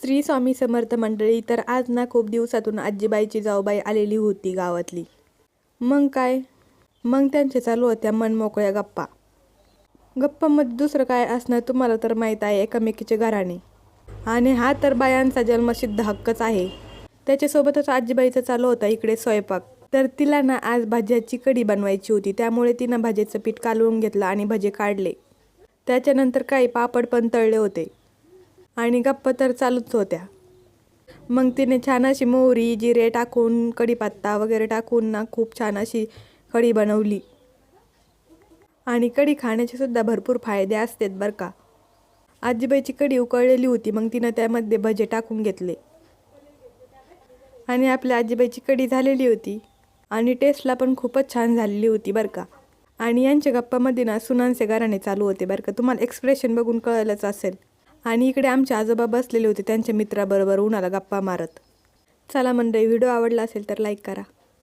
श्री स्वामी समर्थ मंडळी. तर आज ना खूप दिवसातून आजीबाईची जाऊबाई आलेली होती गावातली. मग काय, मग त्यांच्या चालू होत्या मनमोकळ्या गप्पा. गप्पामध्ये दुसरं काय असणार तुम्हाला तर माहीत आहे, एकमेकीचे घराणे. आणि हा तर बायांचा जन्मसिद्ध हक्कच आहे. त्याच्यासोबतच आजीबाईचा चालू होता इकडे स्वयंपाक. तर तिला ना आज भाज्याची कढी बनवायची होती, त्यामुळे तिनं भाज्याचं पीठ कालवून घेतलं आणि भजे काढले. त्याच्यानंतर काही पापड पण तळले होते आणि गप्पा तर चालूच होत्या. मग तिने छान अशी मोहरी जिरे टाकून कढीपत्ता वगैरे टाकून ना खूप छान अशी कढी बनवली. आणि कढी खाण्याचे सुद्धा भरपूर फायदे असतात बरं का. आजीबाईची कढी उकळलेली होती, मग तिनं त्यामध्ये भजे टाकून घेतले आणि आपल्या आजीबाईची कढी झालेली होती आणि टेस्टला पण खूपच छान झालेली होती बरं का. आणि यांच्या गप्पामध्ये ना सुनांचे घराणे चालू होते बरं का. तुम्हाला एक्सप्रेशन बघून कळलंच असेल. आणि इकडे आमचे आजोबा बसलेले होते त्यांच्या मित्राबरोबर उन्हाला गप्पा मारत. चला मंडळी, व्हिडिओ आवडला असेल तर लाईक करा.